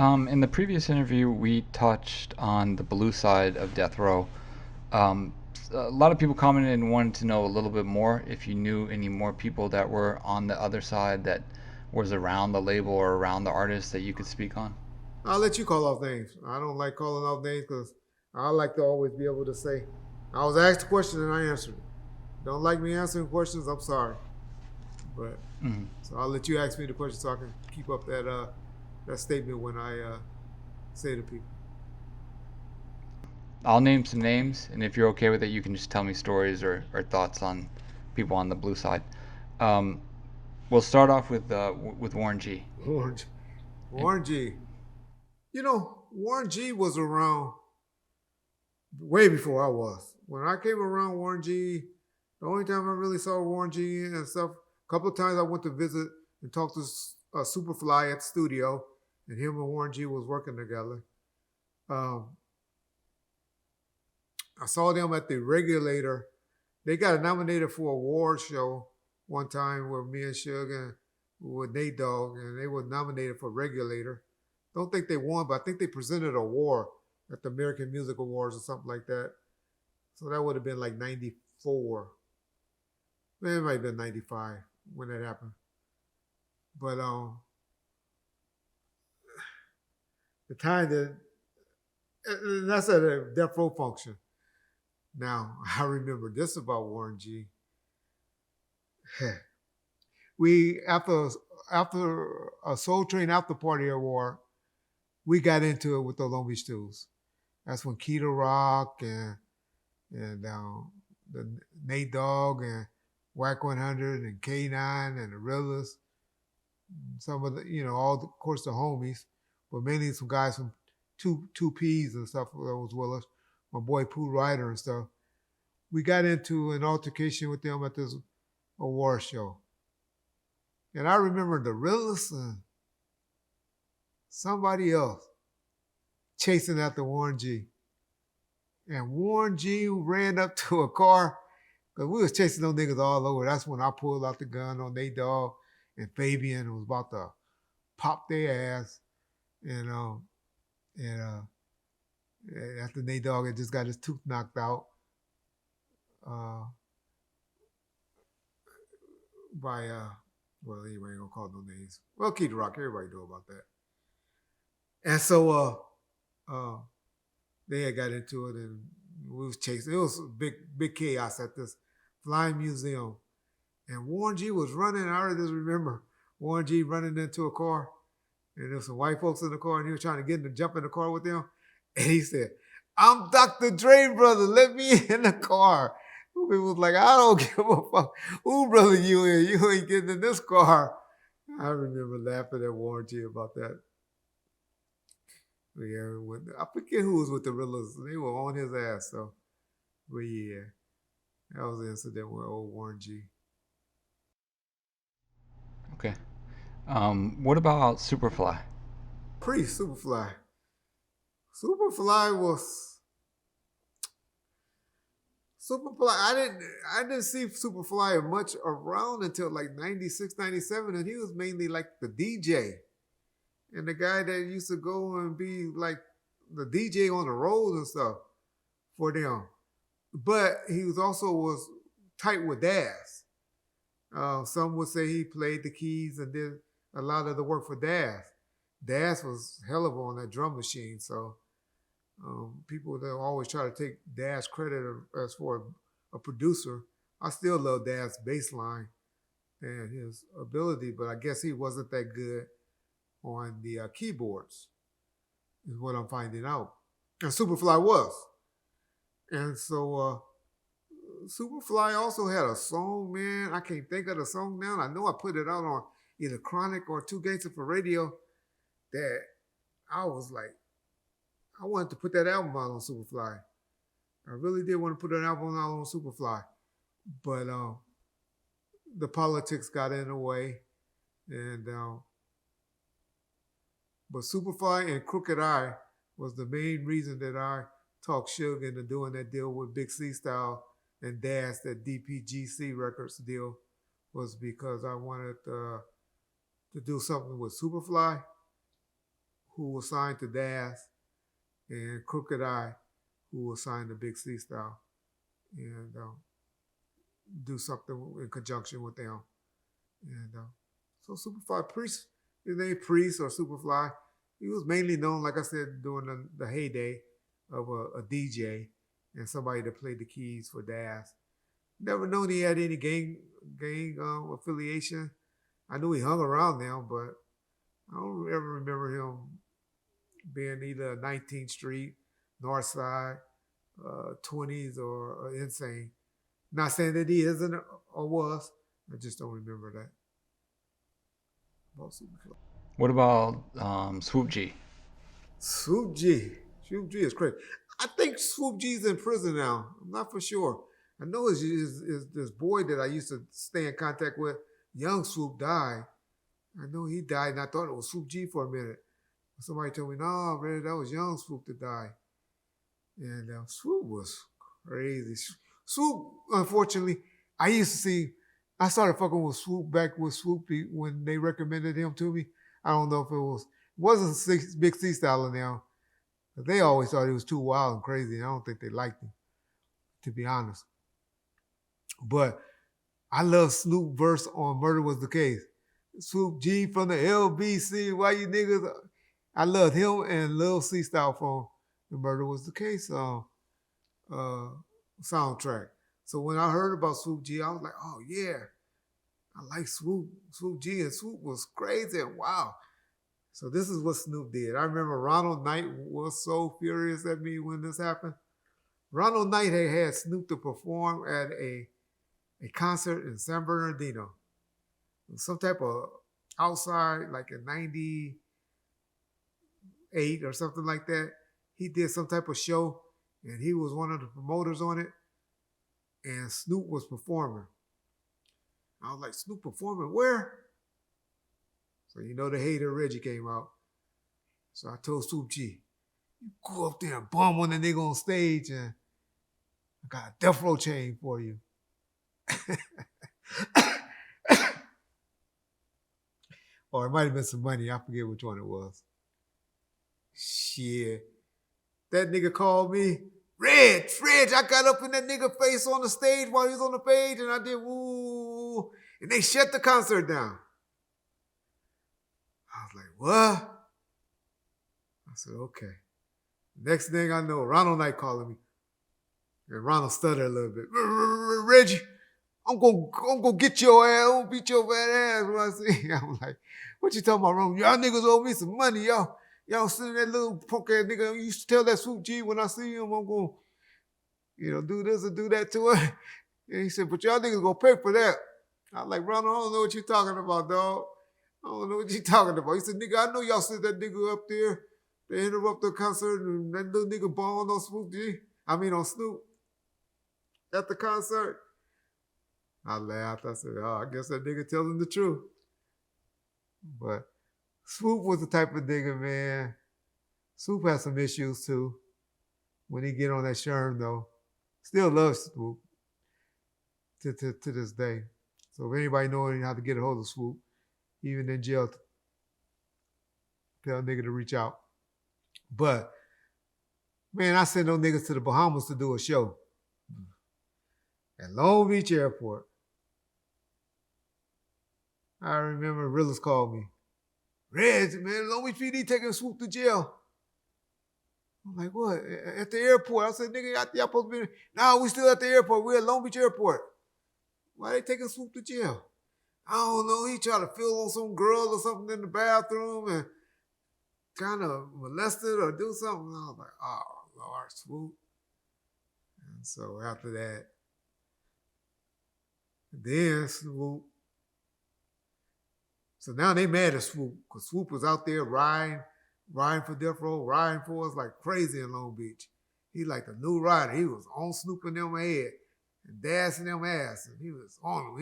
In the previous interview, we touched on the blue side of death row. Um, a lot of people commented and wanted to know a little bit more if you knew any more people that were on the other side that was around the label or around the artist that you could speak on. I'll let you call off names. I don't like calling off names because I like to always be able to say, I was asked a question and I answered it. Don't like me answering questions, I'm sorry. But Mhm. so I'll let you ask me the question so I can keep up that statement when I say to people. I'll name some names, and if you're okay with it, you can just tell me stories or thoughts on people on the blue side. Um, we'll start off with Warren G. Warren, And Warren G. Warren G was around way before I was. When I came around Warren G, the only time I really saw Warren G and stuff, a couple of times I went to visit and talk to Soopafly at the studio, and him and Warren G was working together. Um, I saw them at the Regulator. They got nominated for a award show one time with me and Suge and with Nate Dogg, and they were nominated for Regulator. Don't think they won, but I think they presented an award at the American Music Awards or something like that. So that would have been like 94. It might have been 95 when that happened. But the time that, and that's at a Death Row function. Now, I remember this about Warren G. We, after a Soul Train after party award, we got into it with the Long Beach Stews. That's when Keto Rock and the Nate Dogg and Whack 100 and K9 and the Rillas, some of the, all the, of course, the homies, but mainly some guys from two P's and stuff that was with us. My boy Pooh Ryder and stuff. We got into an altercation with them at this award show. And I remember the Rillas and somebody else chasing after Warren G. And Warren G ran up to a car because we was chasing those niggas all over. That's when I pulled out the gun on Nate Dogg and Fabian and was about to pop their ass. And after Nate Dogg had just got his tooth knocked out uh, by well, anyway, ain't gonna call no names. Well, Kid Rock, everybody know about that. And so they had got into it and we was chasing. It was big chaos at this flying museum. And Warren G was running. I just remember Warren G running into a car. And there was some white folks in the car and he was trying to get them to jump in the car with them. And he said, I'm Dr. Dre, brother. Let me in the car. It was like, I don't give a fuck who brother you in. You ain't getting in this car. I remember laughing at Warren G about that. But yeah, I forget who was with the Riddlers. They were on his ass, though. But yeah, that was the incident with old Warren G. Okay. What about Superfly? Pre Superfly. Superfly was Superfly. I didn't see Superfly much around until like 96, 97, and he was mainly like the DJ. And the guy that used to go and be like the DJ on the road and stuff for them. But he was tight with Daz. Some would say he played the keys and did a lot of the work for Daz. Daz was hell of on that drum machine, so people that always try to take Daz credit as for a producer. I still love Daz's bass line and his ability, but I guess he wasn't that good on the keyboards, is what I'm finding out. And Superfly was. And so Superfly also had a song, man. I can't think of the song now. I know I put it out on either Chronic or Two Gangsta for Radio that I was like, I wanted to put that album out on Superfly. I really did want to put an album out on Superfly. But the politics got in the way. And but Superfly and Crooked Eye was the main reason that I talked Suge into doing that deal with Big C Style and Dash, that DPGC Records deal, was because I wanted to do something with Superfly, who was signed to Das, and Crooked Eye, who was signed to Big C Style, and do something in conjunction with them. And so Superfly Priest, his name Priest or Superfly, he was mainly known, like I said, during the heyday of a DJ and somebody that played the keys for Das. Never known he had any gang affiliation. I knew he hung around them, but I don't ever remember him being either 19th Street, North Side, 20s, or Insane. Not saying that he isn't or was. I just don't remember that. What about Swoop G? Swoop G. Swoop G is crazy. I think Swoop G's in prison now. I'm not for sure. I know his this boy that I used to stay in contact with, young Swoop, died. I know he died, and I thought it was Swoop G for a minute. Somebody told me, no, man, that was young Swoop that died. And Swoop was crazy. Swoop, unfortunately, I started fucking with Swoop back with Swoop when they recommended him to me. I don't know if it wasn't Big C Style in them. But they always thought he was too wild and crazy, and I don't think they liked him, to be honest. But I love Snoop verse on Murder Was the Case. Swoop G from the LBC, why you niggas? I loved him and Lil C Style from The Murder Was the Case soundtrack. So when I heard about Swoop G, I was like, oh yeah, I like Swoop G, and Swoop was crazy and wow. So this is what Snoop did. I remember Ronald Knight was so furious at me when this happened. Ronald Knight had Snoop to perform at a concert in San Bernardino. Some type of outside, like in 98 or something like that. He did some type of show, and he was one of the promoters on it, and Snoop was performing. I was like, Snoop performing where? So you know the hater Reggie came out. So I told Swoop G, you go up there and bum on the nigga on stage, and I got a death row chain for you. Or it might have been some money. I forget which one it was. Shit. That nigga called me, Reg. I got up in that nigga face on the stage while he was on the page, and I did woo. And they shut the concert down. I was like, what? I said, okay. Next thing I know, Ronald Knight calling me. And Ronald stuttered a little bit. Reggie, I'm gonna get your ass. I'm gonna beat your bad ass when I see you. I'm like, what you talking about, Ronald? Y'all niggas owe me some money, y'all. Y'all sending that little punk ass nigga. You used to tell that Swoop G when I see him, I'm gonna, do this or do that to her. And he said, but y'all niggas gonna pay for that. I was like, Ronald, I don't know what you're talking about, dog. I don't know what you're talking about. He said, nigga, I know y'all sent that nigga up there. They interrupt the concert and that little nigga balled on Swoop G. On Snoop. At the concert. I laughed. I said, oh, I guess that nigga telling the truth. But Swoop was the type of nigga, man. Swoop has some issues too. When he get on that Sherm, though. Still loves Swoop to this day. So if anybody knowing how to get a hold of Swoop, even in jail, tell a nigga to reach out. But, man, I sent those niggas to the Bahamas to do a show. At Long Beach Airport. I remember Rillis called me. Reg, man, Long Beach PD taking Swoop to jail. I'm like, what? At the airport. I said, nigga, y'all supposed to be... Nah, we still at the airport. We're at Long Beach Airport. Why they taking Swoop to jail? I don't know. He tried to feel on some girl or something in the bathroom and kind of molested or do something. And I was like, oh, Lord, Swoop. And so after that, then Swoop. So now they mad at Swoop because Swoop was out there riding for Death Row, riding for us like crazy in Long Beach. He like the new rider. He was on Snoop and them head and dashing them ass, and he was on them.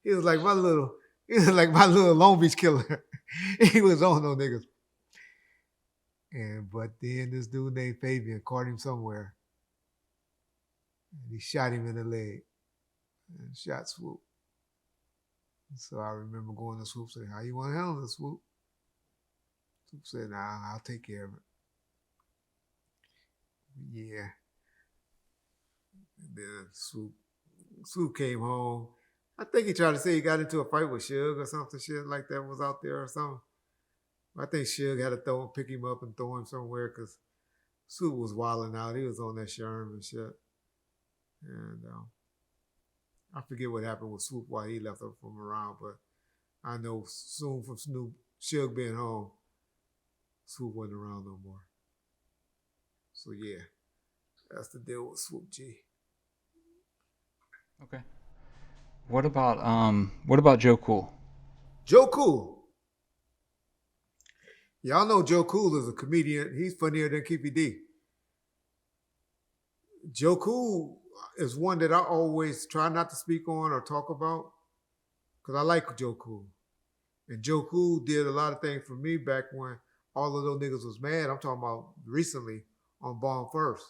He was like my little Long Beach killer. He was on those niggas. But then this dude named Fabian caught him somewhere, and he shot him in the leg and shot Swoop. So I remember going to Swoop saying, how you want to handle this, Swoop? Swoop said, "Nah, I'll take care of it." Yeah. And then Swoop came home. I think he tried to say he got into a fight with Suge or something shit like that was out there or something. I think Suge had to pick him up and throw him somewhere because Swoop was wilding out. He was on that Sherm and shit. And I forget what happened with Swoop why he left from around, but I know soon from Suge being home, Swoop wasn't around no more. So yeah, that's the deal with Swoop G. Okay. What about Joe Cool? Joe Cool. Y'all know Joe Cool is a comedian. He's funnier than Keefy D. Joe Cool is one that I always try not to speak on or talk about because I like Joe Cool. And Joe Cool did a lot of things for me back when all of those niggas was mad. I'm talking about recently on Bomb First.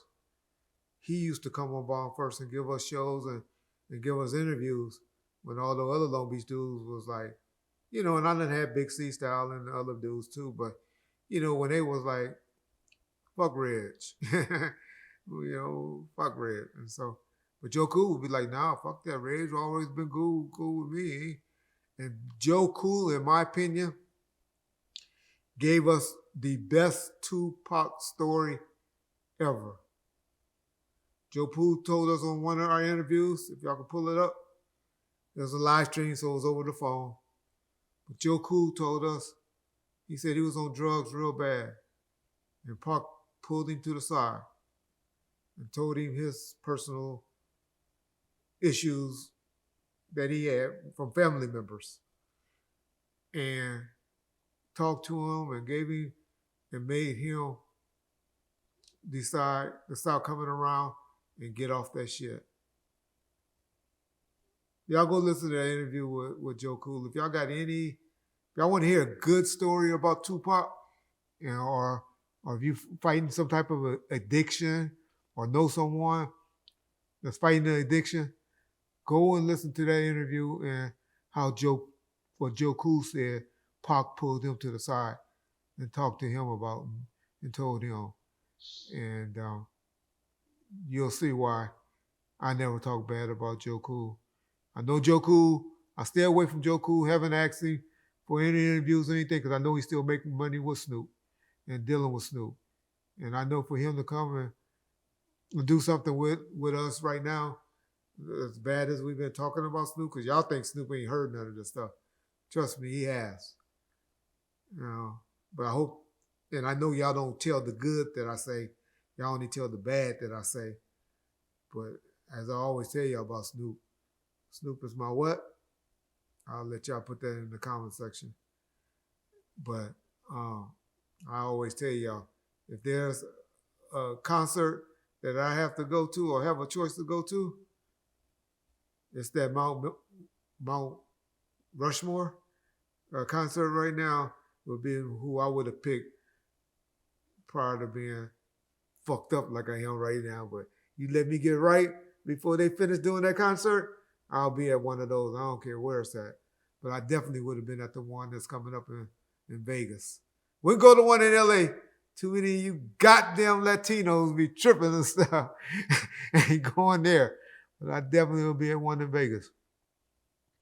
He used to come on Bomb First and give us shows and give us interviews when all the other Long Beach dudes was like, you know, and I done had Big C Style and the other dudes too, but, you know, when they was like, fuck Reg. Fuck Reg. And so, but Joe Cool would be like, nah, fuck that. Reg always been cool with me. And Joe Cool, in my opinion, gave us the best Tupac story ever. Joe Cool told us on one of our interviews, if y'all can pull it up, there's a live stream, so it was over the phone. But Joe Cool told us, he said he was on drugs real bad. And Pac pulled him to the side and told him his personal issues that he had from family members. And talked to him and gave him and made him decide to stop coming around and get off that shit. Y'all go listen to that interview with Joe Cool. If y'all got if y'all want to hear a good story about Tupac, or if you fighting some type of addiction or know someone that's fighting an addiction, go and listen to that interview and what Joe Cool said. Pac pulled him to the side and talked to him about him and told him. And you'll see why I never talk bad about Joe Cool. I know Joe Cool. I stay away from Joe Cool. Haven't asked him for any interviews or anything because I know he's still making money with Snoop and dealing with Snoop. And I know for him to come and do something with us right now, as bad as we've been talking about Snoop, because y'all think Snoop ain't heard none of this stuff. Trust me, he has. But I hope, and I know y'all don't tell the good that I say. Y'all only tell the bad that I say. But as I always tell y'all about Snoop, Snoop is my what? I'll let y'all put that in the comment section. But I always tell y'all, if there's a concert that I have to go to or have a choice to go to, it's that Mount Rushmore concert right now would be who I would have picked prior to being fucked up like I am right now. But you let me get right before they finish doing that concert, I'll be at one of those. I don't care where it's at. But I definitely would have been at the one that's coming up in Vegas. We'll go to one in LA. Too many of you goddamn Latinos be tripping and stuff. Ain't going there. But I definitely will be at one in Vegas.